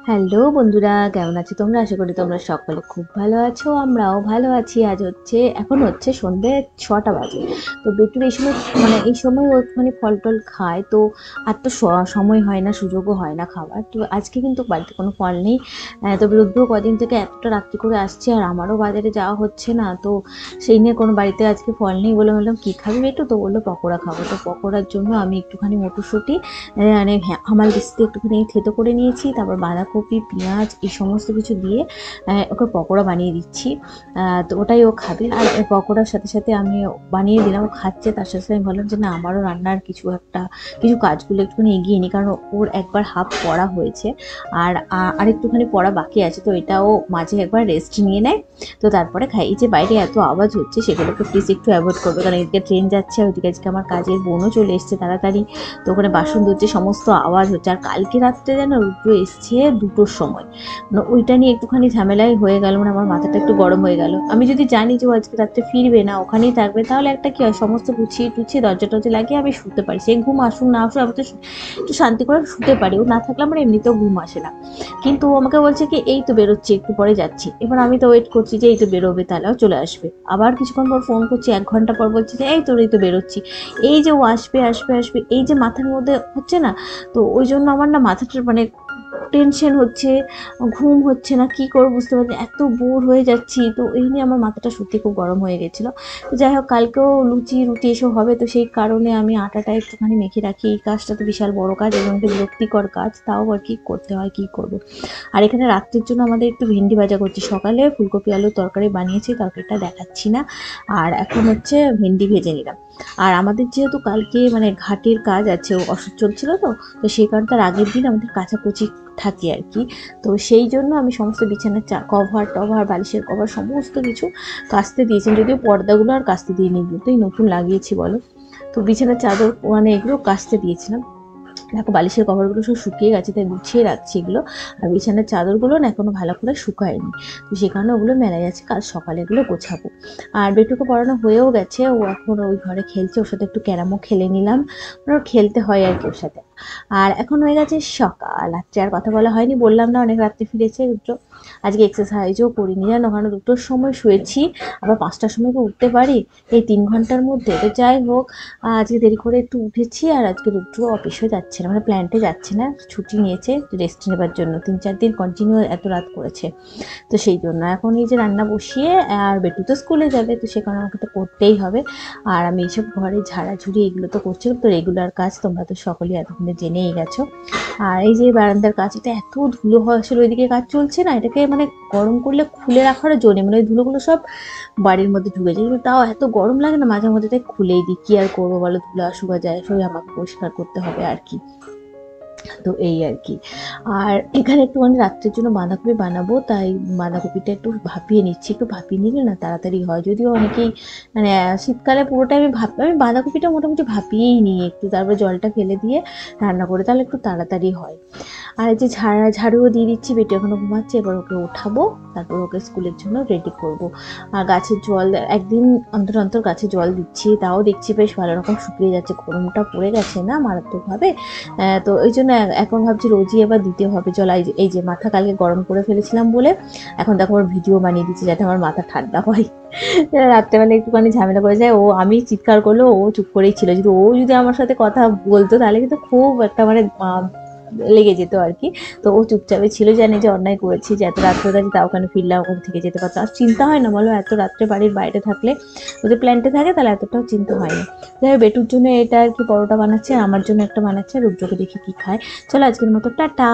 Hello বন্ধুরা, কেমন আছো তোমরা? আশা করি তোমরা সকলে খুব ভালো আছো। আমরাও ভালো আছি। আজ এখন হচ্ছে সন্ধ্যে ৬টা বাজে। তো বেটুর এই সময় এই সময় ও একটুখানি ফল টল খায়, তো আর তো সময় হয় না, সুযোগও হয় না খাওয়ার। তো আজকে কিন্তু বাড়িতে কোনো ফল নেই। তবে রুদ্র কদিন থেকে এতটা রাত্রি করে আসছে, আর আমারও বাজারে যাওয়া হচ্ছে না। তো সেই নিয়ে কোনো বাড়িতে আজকে ফল নেই বলে বললাম কী খাবি বেটু? তো বললো পকোড়া খাবো। তো পকোড়ার জন্য আমি একটুখানি মটরশুঁটি হামাল দিস্তে একটুখানি থেতো করে নিয়েছি, তারপর বাঁধাকপি, পেঁয়াজ এই সমস্ত কিছু দিয়ে ওকে পকোড়া বানিয়ে দিচ্ছি। তো ওটাই ও খাবে। আর পকোড়ার সাথে সাথে আমি বানিয়ে দিলাম, ও খাচ্ছে। তার সাথে সাথে আমি বললাম যে না, আমারও রান্নার কিছু কাজগুলো একটুখানি এগিয়ে নিই, কারণ ওর একবার হাফ পড়া হয়েছে, আর একটুখানি পড়া বাকি আছে। তো এটাও মাঝে একবার রেস্ট নিয়ে নেয়, তো তারপরে খাই। এই যে বাইরে এত আওয়াজ হচ্ছে, সেগুলোকে প্লিজ একটু অ্যাভয়েড করবে, কারণ এদিকে ট্রেন যাচ্ছে, ওইদিকে আজকে আমার কাজের বোনও চলে এসছে তাড়াতাড়ি। তো ওখানে বাসন ধুচ্ছে, সমস্ত আওয়াজ হচ্ছে। আর কালকে রাত্রে যেন রুদ্র এসছে 2টোর সময়, ওইটা নিয়ে একটুখানি ঝামেলাই হয়ে গেল। আমার মাথাটা একটু গরম হয়ে গেল। আমি যদি জানি যে ও আজকে রাত্রে ফিরবে না, ওখানেই থাকবে, তাহলে একটা কি হয়, সমস্ত গুছিয়ে টুছিয়ে দরজা টরজা লাগিয়ে আমি শুতে পারি। সে ঘুম আসুক না আসুক, আমি তো একটু শান্তি করে শুতে পারি। ও না থাকলে আমার এমনিতেও ঘুম আসে না। কিন্তু ও আমাকে বলছে কি এই তো বেরোচ্ছি, একটু পরে যাচ্ছি। এবার আমি তো ওয়েট করছি যে এই তো বেরোবে, তাহলেও চলে আসবে। আবার কিছুক্ষণ পর ফোন করছি, 1 ঘন্টা পর বলছি যে এই তো বেরোচ্ছি। এই যে ও আসবে আসবে আসবে, এই যে মাথার মধ্যে হচ্ছে না। তো ওই জন্য আমার না মাথাটা টেনশন হচ্ছে, ঘুম হচ্ছে না, কি করবো বুঝতে পারছি, এত বোর হয়ে যাচ্ছি। তো এই নিয়ে আমার মাথাটা সত্যি খুব গরম হয়ে গেছিলো। তো যাই হোক, কালকেও লুচি রুটি এসব হবে, তো সেই কারণে আমি আটাটা একটুখানি মেখে রাখি। এই কাজটা তো বিশাল বড় কাজ এবং একটু বিরক্তিকর কাজ, তাও আর কি করতে হয়, কি করব। আর এখানে রাত্রির জন্য আমাদের একটু ভেন্ডি ভাজা করছি। সকালে ফুলকপি আলুর তরকারি বানিয়েছি, তরকারিটা দেখাচ্ছি না। আর এখন হচ্ছে ভেন্ডি ভেজে নিলাম। আর আমাদের যেহেতু কালকে ঘাটের কাজ আছে, অসুখ চলছিল, তো তো সেই কারণে তার আগের দিন আমাদের কাচাকুচি থাকে আর কি। তো সেই জন্য আমি সমস্ত বিছানার কভার টভার, বালিশের কভার সমস্ত কিছু কাচতে দিয়েছেন, যদিও পর্দাগুলো আর কাচতে দিইনি, এগুলোতেই নতুন লাগিয়েছি বলো। তো বিছানার চাদর এগুলো কাচতে দিয়েছিলাম। দেখো বালিশের কভারগুলো সব শুকিয়ে গেছে, তাই গুছিয়ে রাখছি এগুলো। আর বিছানার চাদরগুলো না এখনো ভালো করে শুকায়নি, তো সে কারণে ওগুলো মেলায় যাচ্ছে, কাল সকালে এগুলো গোছাবো। আর বেটুকে পড়ানো হয়েও গেছে, ও এখন ওই ঘরে খেলছে। ওর সাথে একটু ক্যারামও খেলে নিলাম, ওর খেলতে হয় আর কি ওর সাথে। আর এখন হয়ে গেছে সকাল। রাত্রে আর কথা বলা হয়নি, বললাম না অনেক রাত্রে ফিরেছে রুদ্র। আজকে এক্সারসাইজও করিনি জানো, কারণ 2টোর সময় শুয়েছি, আবার 5টার সময় উঠতে পারি এই 3 ঘন্টার মধ্যে। তো যাই হোক, আজকে দেরি করে একটু উঠেছি। আর আজকে রুদ্র অফিসে যাচ্ছে না, প্ল্যান্টে যাচ্ছে না, ছুটি নিয়েছে রেস্ট নেবার জন্য। 3-4 দিন কন্টিনিউ এত রাত করেছে, তো সেই জন্য এখন এই যে রান্না বসিয়ে, আর বেটু তো স্কুলে যাবে, তো সে কারণে আমাকে তো করতেই হবে। আর আমি এইসব ঘরে ঝাড়াঝুড়ি এগুলো তো করছি, তো রেগুলার কাজ, তোমরা তো সকলেই এতক্ষণে জেনেই গেছো। আর এই যে বারান্দার কাজ, এটা এত ধুলো হয় আসলে, ওইদিকে কাজ চলছে না, এটাকে গরম করলে খুলে রাখারও জন্য ওই ধুলোগুলো সব বাড়ির মধ্যে ঢুকে যায়। কিন্তু তাও এত গরম লাগে না মাঝে মধ্যে, তাই খুলেই দিই। কি আর করবো বলো, ধুলো শুকা যায়, সবই আমাকে পরিষ্কার করতে হবে আর কি। তো এই আর কি। আর এখানে একটুখানি রাত্রের জন্য বাঁধাকপি বানাবো, তাই বাঁধাকপিটা একটু ভাপিয়ে নিচ্ছি। একটু ভাপিয়ে নিলে না তাড়াতাড়ি হয়, যদিও অনেকেই শীতকালে পুরোটা আমি বাঁধাকপিটা মোটামুটি ভাপিয়েই নিই একটু, তারপরে জলটা ফেলে দিয়ে রান্না করে, তাহলে একটু তাড়াতাড়ি হয়। আর এই যে ঝাড়ুও দিয়ে দিচ্ছি, বেটি এখনো ঘুমাচ্ছে, এবার ওকে উঠাবো, তারপর ওকে স্কুলের জন্য রেডি করব। আর গাছের জল একদিন অন্তর অন্তর গাছে জল দিচ্ছি, তাও দেখছি বেশ ভালো রকম শুকিয়ে যাচ্ছে, গরমটা পড়ে গেছে না মারাত্মকভাবে। তো ওই জন্য এখন ভাবছি রোজই এবার দিতে হবে জল। এই যে মাথা কালকে গরম করে ফেলেছিলাম বলে এখন দেখো আমার ভিডিও বানিয়ে দিচ্ছি, যাতে আমার মাথা ঠান্ডা হয়। রাত্রেবেলা একটুখানি ঝামেলা করে যায়, ও আমি চিৎকার করলেও ও চুপ করেই ছিল। যদি আমার সাথে কথা বলতো, তাহলে কিন্তু খুব একটা লেগে যেত আর কি। তো ও চুপচাপে ছিল, জানে যে অন্যায় করেছি, যে এত রাত্রে গেছে, তা ওখানে ফিরলাম, ওখানে থেকে যেতে পারতো। আর চিন্তা হয় না বলো, এত রাত্রে বাড়ির বাইরে থাকলে, যদি প্ল্যান্টে থাকে তাহলে এতটাও চিন্তা হয় না। যাই বেটুর জন্য এটা আর কি পরোটা বানাচ্ছে, আমার জন্য একটা বানাচ্ছে, রুদ্রকে দেখি কি খায়। চলো আজকের মতো টাটা।